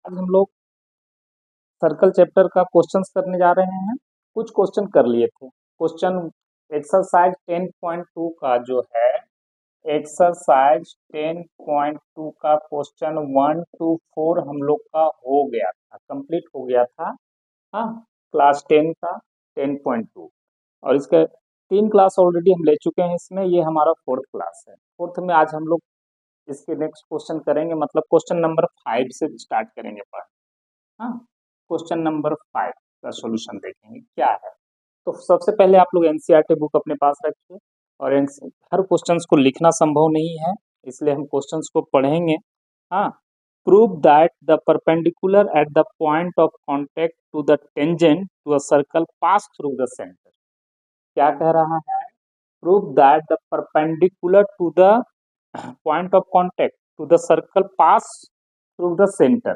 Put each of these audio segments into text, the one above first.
आज हम लोग सर्कल चैप्टर का क्वेश्चंस करने जा रहे हैं। कुछ क्वेश्चन कर लिए थे। क्वेश्चन एक्सरसाइज 10.2 का जो है एक्सरसाइज 10.2 का क्वेश्चन 1 to 4 हम लोग का हो गया था, कंप्लीट हो गया था। हाँ, क्लास 10 का 10.2 और इसके 3 क्लास ऑलरेडी हम ले चुके हैं। इसमें ये हमारा फोर्थ क्लास है। फोर्थ में आज हम लोग इसके नेक्स्ट क्वेश्चन करेंगे, मतलब क्वेश्चन नंबर 5 से स्टार्ट करेंगे पढ़। हाँ, क्वेश्चन नंबर 5 का सॉल्यूशन देखेंगे क्या है। तो सबसे पहले आप लोग एनसीईआरटी बुक अपने पास रखिए और हर क्वेश्चंस को लिखना संभव नहीं है, इसलिए हम क्वेश्चंस को पढ़ेंगे। हाँ, prove that the perpendicular at the point of contact to the tangent to a circle pass through the centre. क्या कह रहा है? Prove that the perpendicular to the point of contact to the circle pass through the centre.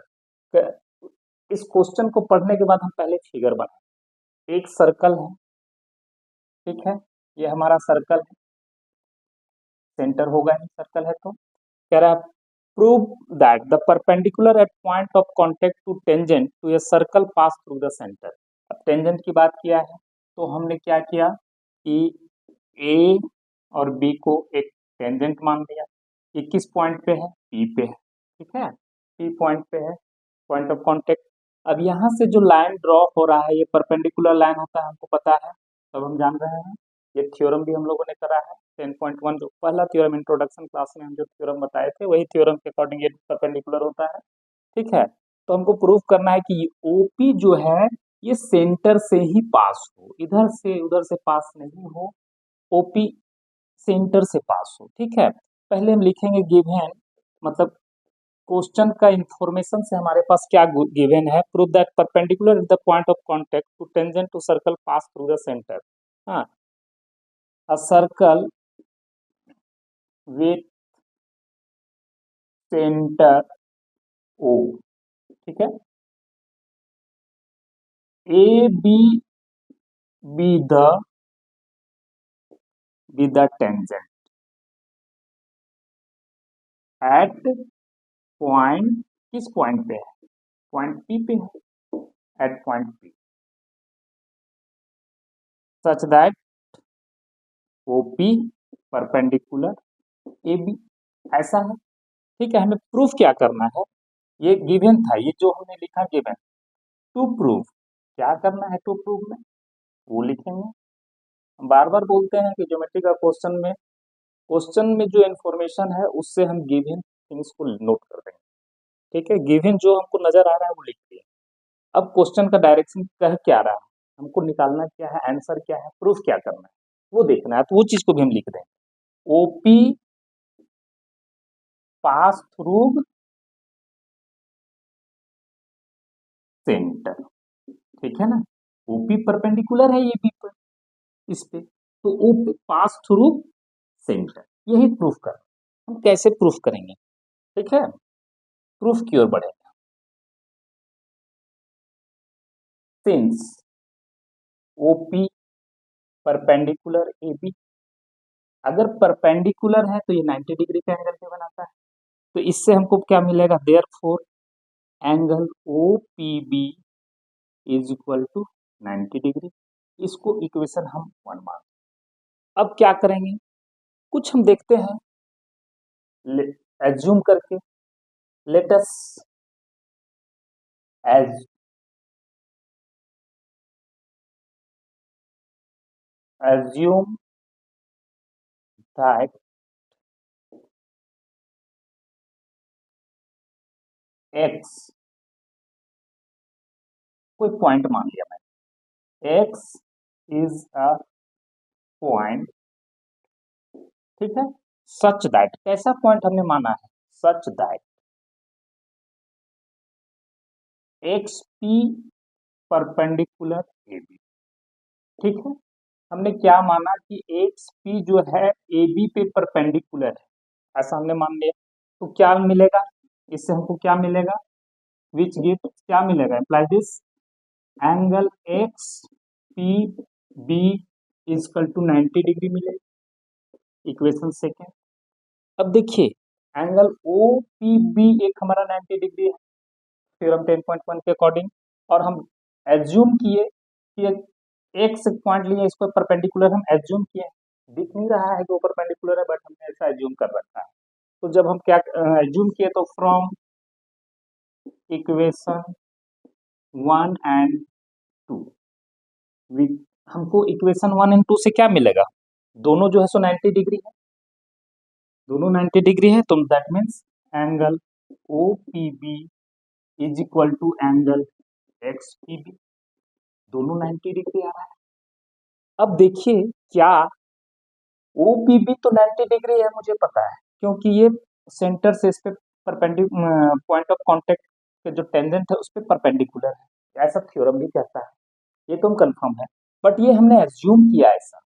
इस question को पढ़ने के बाद हम पहले फिगर बनाए। एक सर्कल है, ठीक है, ये हमारा सर्कल है, सेंटर होगा ही सर्कल है। तो कह रहा है prove that the perpendicular at point of contact to tangent to a circle pass through the centre. अब टेंजेंट की बात किया है तो हमने क्या किया कि ए और बी को एक टेंजेंट मान लिया। ये किस पॉइंट पे है? पी पे है, ठीक है, पी पॉइंट पे है, पॉइंट ऑफ कांटेक्ट। अब यहाँ से जो लाइन ड्रॉ हो रहा है ये परपेंडिकुलर लाइन होता है, हमको पता है, सब हम जान रहे हैं। ये थ्योरम भी हम लोगों ने करा है 10.1, जो पहला थ्योरम इंट्रोडक्शन क्लास में हम जो थ्योरम बताए थे वही थ्योरम के अकॉर्डिंग ये परपेंडिकुलर होता है, ठीक है। तो हमको प्रूव करना है कि ओपी जो है ये सेंटर से ही पास हो, इधर से उधर से पास नहीं हो, ओपी सेंटर से पास हो, ठीक है। पहले हम लिखेंगे गिवन, मतलब क्वेश्चन का इंफॉर्मेशन से हमारे पास क्या गिवन है। Prove that perpendicular at the point of contact to tangent to circle pass through the centre. हाँ, a circle with centre O, ठीक है, A B the tangent at point, किस पॉइंट पे है? पॉइंट पी पे है, at point P, such that OP perpendicular A B, ऐसा है, ठीक है। हमें प्रूफ क्या करना है? ये गिवन था, ये जो हमने लिखा गिवन, टू प्रूव, क्या करना है टू प्रूव में वो लिखेंगे। हम बार बार बोलते हैं कि ज्योमेट्री का क्वेश्चन में जो इन्फॉर्मेशन है उससे हम गिवन थिंग्स को नोट कर देंगे, ठीक है। गिवन जो हमको नजर आ रहा है वो लिख दिए। अब क्वेश्चन का डायरेक्शन कह क्या रहा है, हमको निकालना क्या है, आंसर क्या है, प्रूफ क्या करना है वो देखना है, तो वो चीज को भी हम लिख देंगे। ओपी पास थ्रू सेंटर, ठीक है ना। ओपी परपेंडिकुलर है ये बी पर, इस पे, तो ओपी पास थ्रू सेंटर, यही प्रूफ कर। हम कैसे प्रूफ करेंगे, ठीक है, प्रूफ की ओर बढ़ेगा। Since OP perpendicular A B, अगर परपेंडिकुलर है तो ये 90 डिग्री का एंगल पे बनाता है, तो इससे हमको क्या मिलेगा? Therefore angle O P B is equal to 90 degree. इसको इक्वेशन हम 1 मान। अब क्या करेंगे, कुछ हम देखते हैं, एज्यूम करके, let us as assume that X, कोई पॉइंट मान लिया मैंने, एक्स इज अ पॉइंट, ठीक है, सच दैट, कैसा पॉइंट हमने माना है? Such that X P perpendicular A B, ठीक है। हमने क्या माना कि एक्स पी जो है ए बी पे परपेंडिकुलर है, ऐसा हमने मान लिया। तो क्या मिलेगा इससे हमको? क्या मिलेगा? विच गिव, क्या मिलेगा? Imply this angle X P B is equal to 90 degree मिलेगा, इक्वेशन सेकेंड। अब देखिए, एंगल ओ पी बी एक हमारा 90 डिग्री है, थ्योरम 10.1 के अकॉर्डिंग, और हम एज्यूम किए कि एक से पॉइंट लिए, इसको परपेंडिकुलर हम एज्यूम किए, दिख नहीं रहा है कि वो परपेंडिकुलर है, बट हमने ऐसा एज्यूम कर रखा है। तो जब हम क्या एज्यूम किए, तो फ्रॉम इक्वेशन 1 and 2 हमको इक्वेशन 1 and 2 से क्या मिलेगा, दोनों जो है सो 90 डिग्री है, दोनों 90 डिग्री है, तो that means angle O P B is equal to angle X P B, दोनों 90 डिग्री आ रहा है। अब देखिए, क्या ओ पी बी तो 90 डिग्री है, मुझे पता है, क्योंकि ये सेंटर से इस पे परपेंडिकुलर पॉइंट ऑफ कांटेक्ट के जो टेंजेंट है उस पे परपेंडिकुलर है, ऐसा थ्योरम भी कहता है, ये तो हम कंफर्म है। बट ये हमने एज्यूम किया ऐसा,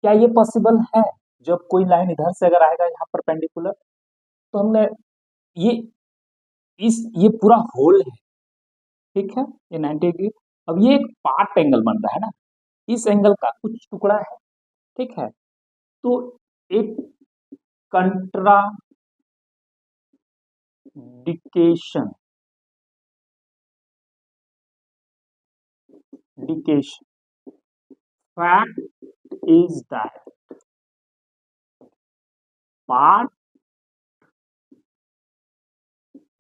क्या ये पॉसिबल है, जब कोई लाइन इधर से अगर आएगा यहाँ परपेंडिकुलर, तो हमने ये ये पूरा होल है, ठीक है, ये 90 डिग्री। अब ये एक पार्ट एंगल बन रहा है ना, इस एंगल का कुछ टुकड़ा है, ठीक है, तो एक कंट्राडिकेशन fact is that part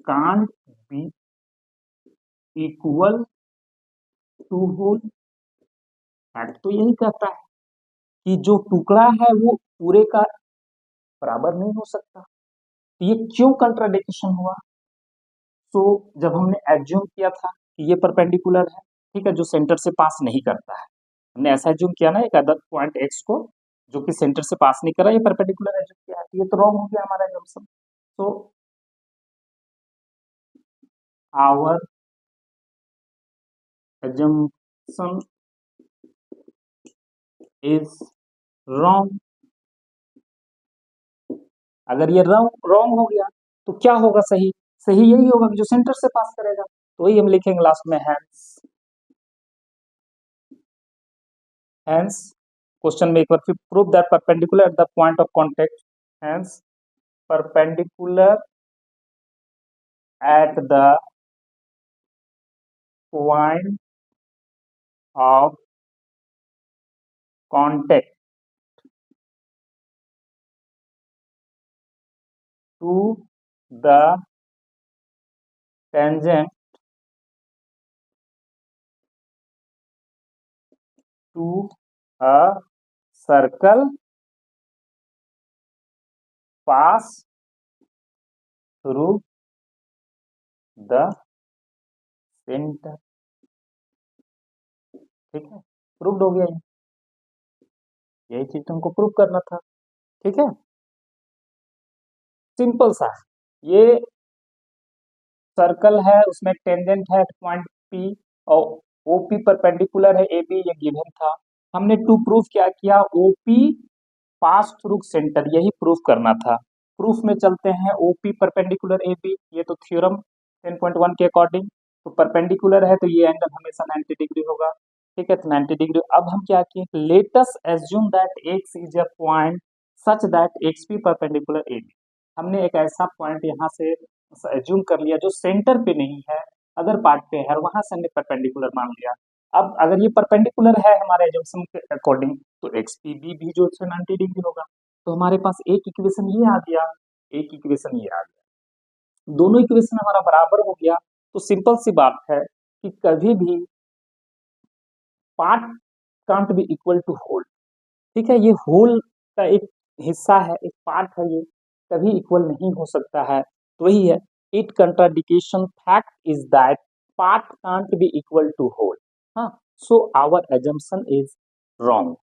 can't be equal to whole। Fact तो यही कहता है कि जो टुकड़ा है वो पूरे का बराबर नहीं हो सकता। तो ये क्यों कंट्राडिक्शन हुआ, तो जब हमने एज्यूम किया था कि ये परपेंडिकुलर है, ठीक है, जो सेंटर से पास नहीं करता है, हमने ऐसा एज्यूम किया ना एक अदर पॉइंट एक्स को जो कि सेंटर से पास नहीं कर रहा, ये परपेंडिकुलर एज्यूम किया है, ये तो रॉन्ग हो गया हमारा एज्यूम्पशन। तो आवर एज्यूम्पशन इज रॉन्ग। अगर ये रॉन्ग हो गया तो क्या होगा सही, सही यही होगा कि जो सेंटर से पास करेगा, तो वही हम लिखेंगे लास्ट में, हैंस क्वेश्चन में एक बार फिर prove that perpendicular at the point of contact, hence perpendicular at the point of contact to the tangent to a circle pass through the centre. ठीक है, प्रूव्ड हो गया, यही चीज तुमको प्रूव करना था, ठीक है, सिंपल सा। ये सर्कल है, उसमें टेंजेंट है पॉइंट पी, और ओपी परपेंडिकुलर है ए बी, ये गिवन था। हमने टू प्रूफ क्या किया, ओपी पास थ्रू सेंटर, यही प्रूफ करना था। प्रूफ में चलते हैं, ओपी परपेंडिकुलर ए बी, ये तो थ्योरम 10.1 के अकॉर्डिंग, तो परपेंडिकुलर है तो ये एंगल हमेशा 90 डिग्री होगा, ठीक है, तो 90 डिग्री। अब हम क्या किए, let us assume that X is a point such that X P perpendicular A B. हमने एक ऐसा पॉइंट यहाँ से एज्यूम कर लिया जो सेंटर पे नहीं है, अदर पार्ट पे है, वहां से हमने परपेंडिकुलर मान लिया। अब अगर ये परपेंडिकुलर है हमारे एज्यूम्पशन के अकॉर्डिंग, तो एक्स पी बी भी जो है 90 डिग्री होगा। तो हमारे पास एक इक्वेशन ये आ गया, एक इक्वेशन ये आ गया, दोनों इक्वेशन हमारा बराबर हो गया। तो सिंपल सी बात है कि कभी भी part can't be equal to whole, ठीक है, ये होल का एक हिस्सा है, एक पार्ट है, ये कभी इक्वल नहीं हो सकता है। तो वही है, it contradiction fact is that part can't be equal to whole. हाँ, so our assumption is wrong,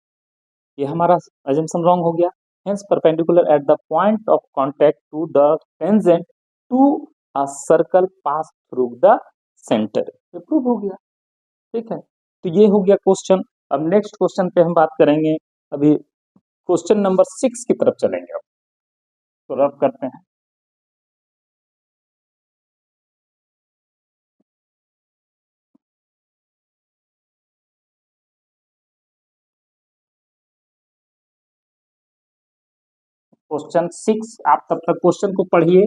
ये हमारा एजम्पशन रॉन्ग हो गया। Hence perpendicular at the point of contact to the tangent to a circle pass through the centre, ये prove हो गया, ठीक है। तो ये हो गया क्वेश्चन। अब नेक्स्ट क्वेश्चन पे हम बात करेंगे, अभी क्वेश्चन नंबर 6 की तरफ चलेंगे। अब तो रब करते हैं, क्वेश्चन 6, आप तब तक क्वेश्चन को पढ़िए,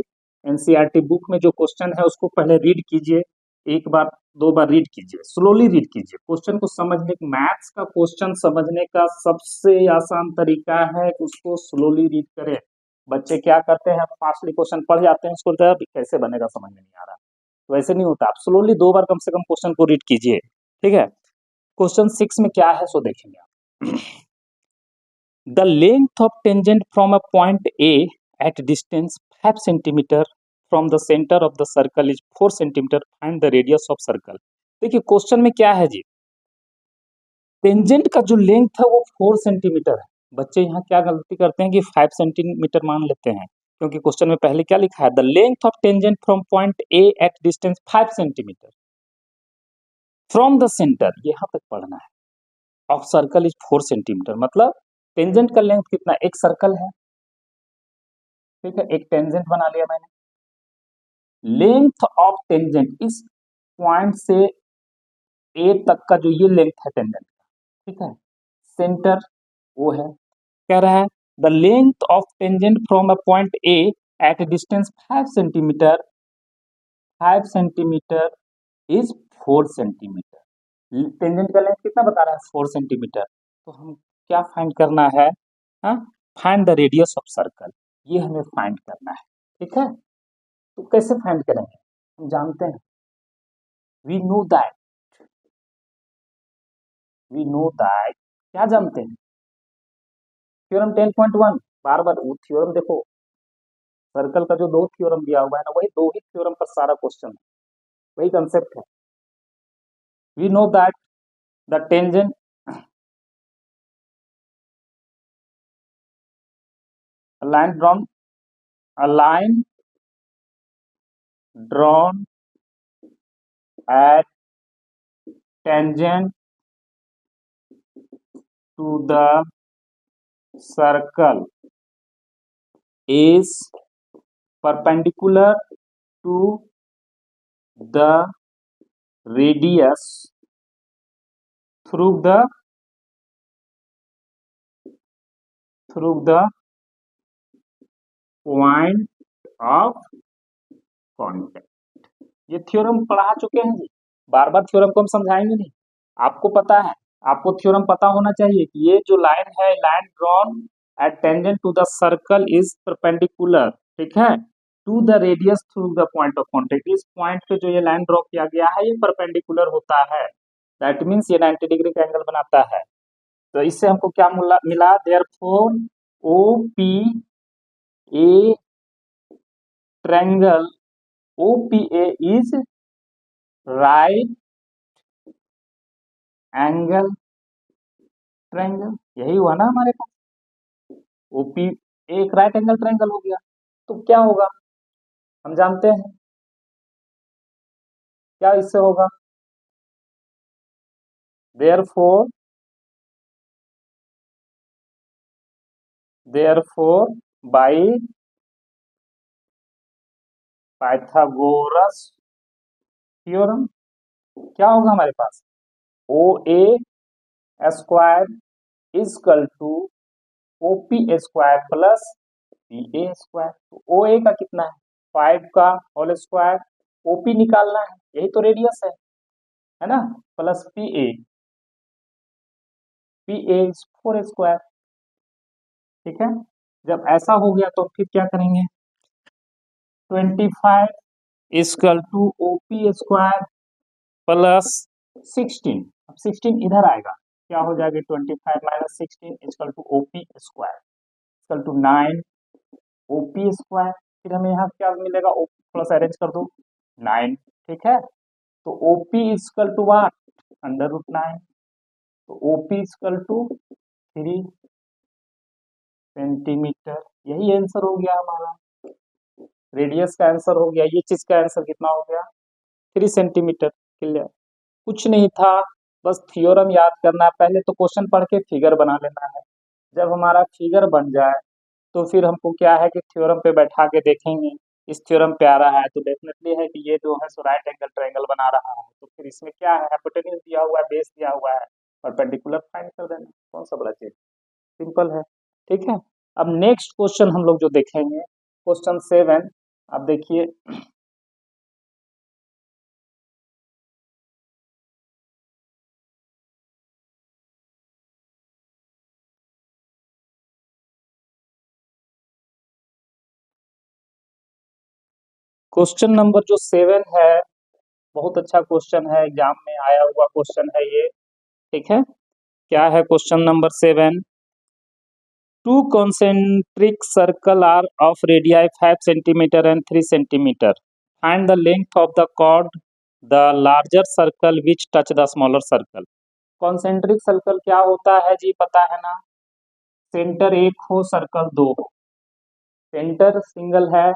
एनसीईआरटी बुक में जो क्वेश्चन है उसको पहले रीड कीजिए, एक बार दो बार रीड कीजिए, स्लोली रीड कीजिए। क्वेश्चन को समझने, मैथ्स का क्वेश्चन समझने का सबसे आसान तरीका है कि उसको स्लोली रीड करें। बच्चे क्या करते हैं, फास्टली क्वेश्चन पढ़ जाते हैं, उसको कैसे बनेगा समझ में नहीं आ रहा, तो ऐसे नहीं होता। आप स्लोली दो बार कम से कम क्वेश्चन को रीड कीजिए, ठीक है। क्वेश्चन 6 में क्या है सो देखेंगे आप। The length of tangent from a point A at distance 5 centimetre from the centre of the circle is 4 centimetre, find the radius of circle. देखिए क्वेश्चन में क्या है जी, टेंजेंट का जो लेंथ है वो 4 सेंटीमीटर है। बच्चे यहाँ क्या गलती करते हैं कि 5 सेंटीमीटर मान लेते हैं, क्योंकि क्वेश्चन में पहले क्या लिखा है, the length of tangent from point A at distance 5 centimetre from the centre, यहाँ तक पढ़ना है, ऑफ सर्कल इज 4 सेंटीमीटर। मतलब टेंजेंट का लेंथ कितना, एक सर्कल है, ठीक है, एक टेंजेंट बना लिया मैंने। लेंथ ऑफ टेंजेंट इस पॉइंट से ए तक का जो ये लेंथ है टेंजेंट का, ठीक है, सेंटर वो है, कह रहा है the length of tangent from a point A at distance 5 centimetre, 5 centimetre is 4 centimetre. Tangent का लेंथ कितना बता रहा है, 4 सेंटीमीटर। तो हम क्या फाइंड करना है, find the radius of circle, ये हमें फाइंड करना है, ठीक है। तो कैसे फाइंड करेंगे, हम जानते हैं, we know that, we know that, क्या जानते हैं, थ्योरम 10.1, बार बार वो थ्योरम देखो, सर्कल का जो दो थ्योरम दिया हुआ है ना, वही दो ही थ्योरम पर सारा क्वेश्चन है, वही कंसेप्ट है। We know that the tangent line drawn, a line drawn at tangent to the circle is perpendicular to the radius through the point of contact। ये थ्योरम पढ़ा चुके हैं जी, बार बार थ्योरम को हम समझाएंगे नहीं, आपको पता है, आपको थ्योरम पता होना चाहिए कि ये जो लाइन है, line drawn at tangent to the circle is perpendicular, ठीक है, to the radius through the point of contact. इस पॉइंट पे जो ये लाइन ड्रॉ किया गया है ये परपेंडिकुलर होता है, दैट मींस ये 90 डिग्री का एंगल बनाता है। तो इससे हमको क्या मिला, therefore O P A triangle, O P A is right angle triangle, यही हुआ ना हमारे पास, ओपी एक राइट एंगल ट्रायंगल हो गया। तो क्या होगा, हम जानते हैं क्या इससे होगा, देयरफॉर बाय पाइथागोरस थ्योरम क्या होगा हमारे पास, O A square is equal to O P square plus P A square. तो ओ ए का कितना है, 5 का होल स्क्वायर, ओपी निकालना है, यही तो रेडियस है ना, प्लस पी ए 4 स्क्वायर, ठीक है। जब ऐसा हो गया तो फिर क्या करेंगे, 25 equal to O P square plus 16, अब 16 इधर आएगा, क्या हो जाएगा, 25 minus 16 equal to O P square equal to 9 O P square. फिर हमें यहाँ क्या मिलेगा, ओ प्लस अरेंज कर दो 9, ठीक है। तो O P equal to what, √9, तो O P equal to 3 centimetre, यही आंसर हो गया हमारा, रेडियस का आंसर हो गया, ये चीज का आंसर कितना हो गया, 3 सेंटीमीटर। क्लियर, कुछ नहीं था, बस थ्योरम याद करना है, पहले तो क्वेश्चन पढ़ के फिगर बना लेना है। जब हमारा फिगर बन जाए तो फिर हमको क्या है कि थ्योरम पे बैठा के देखेंगे, इस थ्योरम पे आ रहा है तो डेफिनेटली है कि ये जो है सो राइट एंगल ट्रायंगल बना रहा है, तो फिर इसमें क्या है, हाइपोटेन्यूज दिया हुआ है, बेस दिया हुआ है, परपेंडिकुलर फाइंड कर देना, कौन सा बड़ा चीज, सिंपल है, ठीक है। अब नेक्स्ट क्वेश्चन हम लोग जो देखेंगे, क्वेश्चन 7, अब देखिए, क्वेश्चन नंबर जो 7 है, बहुत अच्छा क्वेश्चन है, एग्जाम में आया हुआ क्वेश्चन है ये। ठीक है, क्या है question number 7? Two concentric circles are of radii 5 centimeter and 3 centimeter. Find the length of the chord, the larger circle which touch the smaller circle. Concentric circle क्या होता है जी, पता है ना? सेंटर एक हो, सर्कल दो हो। सेंटर सिंगल है,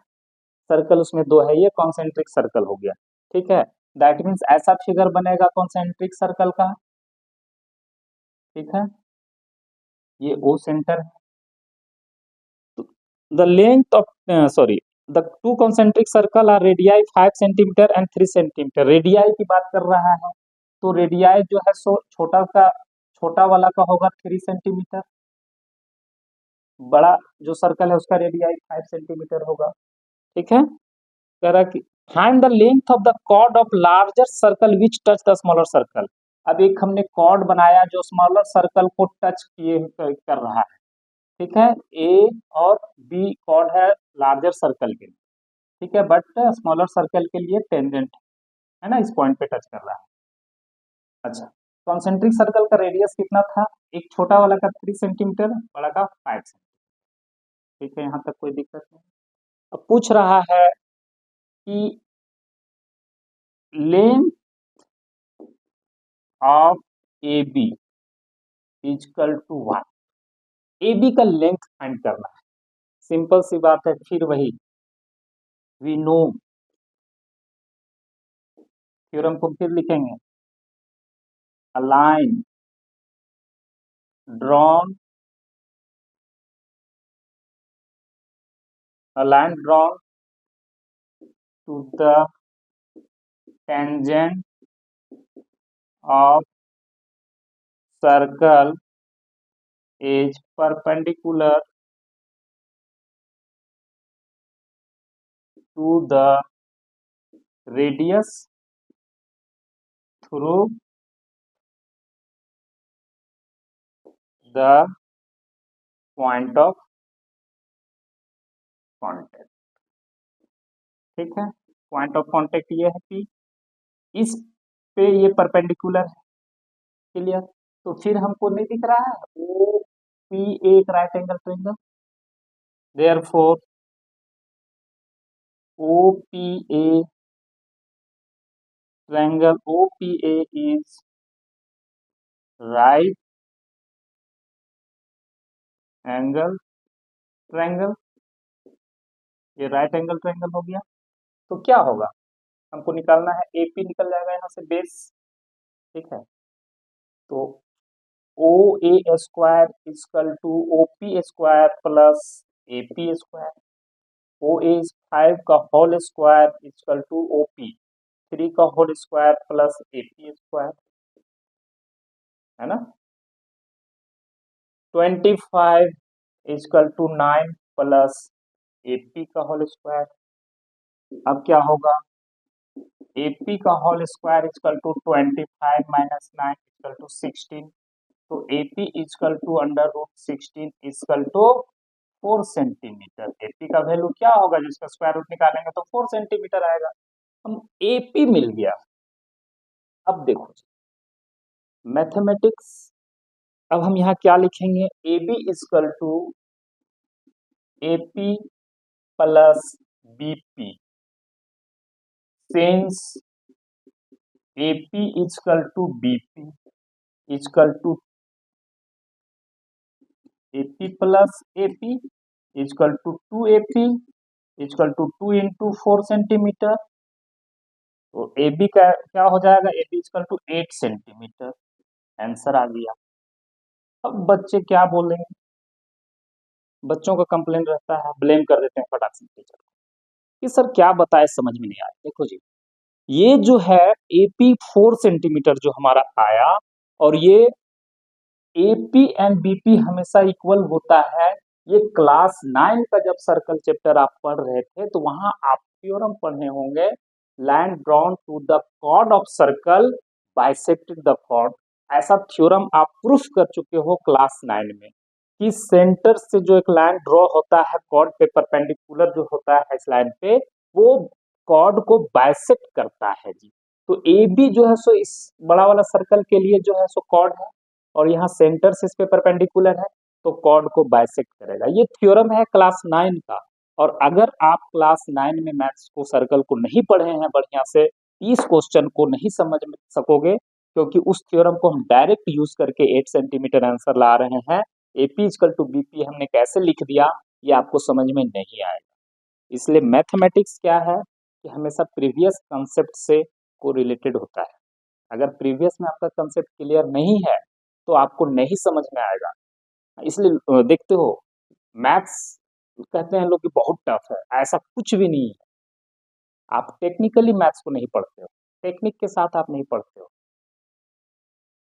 सर्कल उसमें दो है, ये कॉन्सेंट्रिक सर्कल हो गया। ठीक है, दैट मीन्स ऐसा फिगर बनेगा कॉन्सेंट्रिक सर्कल का। ठीक है, ये ओ सेंटर है। The length of the two concentric circle are radii 5 centimeter and 3 centimeter. Radii की बात कर रहा है, तो रेडियाई जो है सो छोटा वाला का होगा 3 सेंटीमीटर, बड़ा जो सर्कल है उसका रेडियाई 5 सेंटीमीटर होगा। ठीक है, कह रहा कि find the length of the chord of larger circle which touch the smaller circle. अब एक हमने कॉर्ड बनाया जो स्मॉलर सर्कल को टच किए कर रहा है। ठीक है, ए और बी कॉर्ड है लार्जर सर्कल के लिए। ठीक है, बट स्मॉलर सर्कल के लिए टेंजेंट है ना, इस पॉइंट पे टच कर रहा है। अच्छा, कॉन्सेंट्रिक सर्कल का रेडियस कितना था? एक छोटा वाला का 3 सेंटीमीटर, बड़ा का 5 सेंटीमीटर। ठीक है, यहाँ तक कोई दिक्कत नहीं। अब पूछ रहा है कि length of A B is equal to 1। A B का लेंथ फाइंड करना है, सिंपल सी बात है। फिर वही वी नो थ्योरम को फिर लिखेंगे। A line drawn to the tangent of circle is perpendicular to the radius through the point of contact। ठीक है, पॉइंट ऑफ कांटेक्ट ये है कि इस पे ये परपेंडिकुलर है। क्लियर? तो फिर हमको नहीं दिख रहा है ओ पी एक right angle triangle, therefore O P A triangle O P A is right angle triangle. ये राइट एंगल ट्रायंगल हो गया। तो क्या होगा, हमको निकालना है एपी, निकल जाएगा यहाँ से बेस। ठीक है, तो O A square is equal to O P square plus A P square. O A 5 का whole square is equal to O P 3 का whole square plus A P square, है ना। 25 is equal to 9 plus A P का whole square. अब क्या होगा, AP का whole square is equal to 25 minus 9 is equal to 16। तो AP is equal to under root 16 is equal to 4 centimetre. AP का वैल्यू क्या होगा, जिसका स्क्वायर रूट निकालेंगे तो 4 सेंटीमीटर आएगा। हम एपी मिल गया। अब देखो मैथमेटिक्स, अब हम यहाँ क्या लिखेंगे, A B is equal to AP plus BP, since AP is equal to BP is equal to AP plus AP is equal to 2 is equal to 2 into 4 centimetre. तो ए बी का क्या हो जाएगा, A B is equal to 8 centimetre. Answer आ गया। अब बच्चे क्या बोलेंगे, बच्चों का कंप्लेन रहता है, ब्लेम कर देते हैं फटाक से टीचर को कि सर क्या बताए, समझ में नहीं आया। देखो जी, ये जो है एपी 4 सेंटीमीटर जो हमारा आया, और ये एपी एंड बीपी हमेशा इक्वल होता है ये क्लास 9 का जब सर्कल चैप्टर आप पढ़ रहे थे तो वहां आप थ्योरम पढ़े होंगे, line drawn to the chord of circle bisected the chord. ऐसा थ्योरम आप प्रूफ कर चुके हो क्लास 9 में कि सेंटर से जो एक लाइन ड्रॉ होता है कॉर्ड पे परपेंडिकुलर जो होता है इस लाइन पे, वो कॉर्ड को बाइसेक्ट करता है जी। तो ए बी जो है सो इस बड़ा वाला सर्कल के लिए जो है सो कॉर्ड है, और यहाँ सेंटर से इस पे परपेंडिकुलर है, तो कॉर्ड को बाइसेक्ट करेगा। ये थ्योरम है क्लास 9 का। और अगर आप क्लास 9 में मैथ्स को सर्कल को नहीं पढ़े हैं बढ़िया से, इस क्वेश्चन को नहीं समझ में सकोगे, क्योंकि उस थ्योरम को हम डायरेक्ट यूज करके 8 सेंटीमीटर आंसर ला रहे हैं। एपी इक्वल टू बीपी हमने कैसे लिख दिया ये आपको समझ में नहीं आएगा। इसलिए मैथमेटिक्स क्या है कि हमेशा प्रीवियस कंसेप्ट से को रिलेटेड होता है। अगर प्रीवियस में आपका कंसेप्ट क्लियर नहीं है तो आपको नहीं समझ में आएगा। इसलिए देखते हो मैथ्स कहते हैं लोग कि बहुत टफ है, ऐसा कुछ भी नहीं है। आप टेक्निकली मैथ्स को नहीं पढ़ते हो, टेक्निक के साथ आप नहीं पढ़ते हो।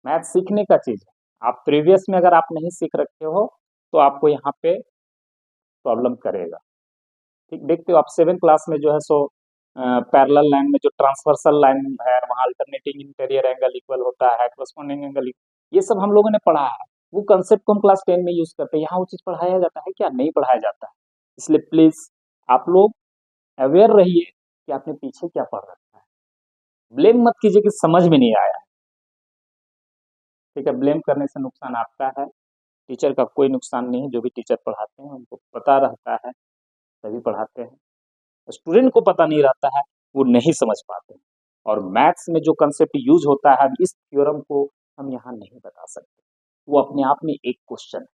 मैथ्स सीखने का चीज है। आप प्रीवियस में अगर आप नहीं सीख रखे हो तो आपको यहाँ पे प्रॉब्लम करेगा। ठीक, देखते हो आप 7 क्लास में जो है सो पैरेलल लाइन में जो ट्रांसवर्सल लाइन है वहाँ अल्टरनेटिंग इंटीरियर एंगल इक्वल होता है, करस्पॉन्डिंग एंगल, ये सब हम लोगों ने पढ़ा है। वो कंसेप्ट को हम क्लास 10 में यूज करते हैं। यहाँ वो चीज पढ़ाया जाता है क्या? नहीं पढ़ाया जाता है। इसलिए प्लीज आप लोग अवेयर रहिए कि आपने पीछे क्या पढ़ रखा है। ब्लेम मत कीजिए कि समझ में नहीं आया। ठीक है, ब्लेम करने से नुकसान आपका है, टीचर का कोई नुकसान नहीं है। जो भी टीचर पढ़ाते हैं उनको पता रहता है तभी पढ़ाते हैं। स्टूडेंट को पता नहीं रहता है, वो नहीं समझ पाते हैं। और मैथ्स में जो कंसेप्ट यूज होता है इस थ्योरम को हम यहाँ नहीं बता सकते। वो अपने आप में एक क्वेश्चन है,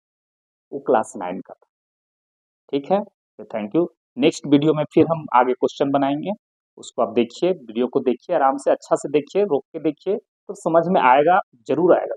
वो क्लास 9 का था। ठीक है, तो थैंक यू। नेक्स्ट वीडियो में फिर हम आगे क्वेश्चन बनाएंगे, उसको आप देखिए, वीडियो को देखिए, आराम से अच्छा से देखिए, रोक के देखिए, तो समझ में आएगा, जरूर आएगा।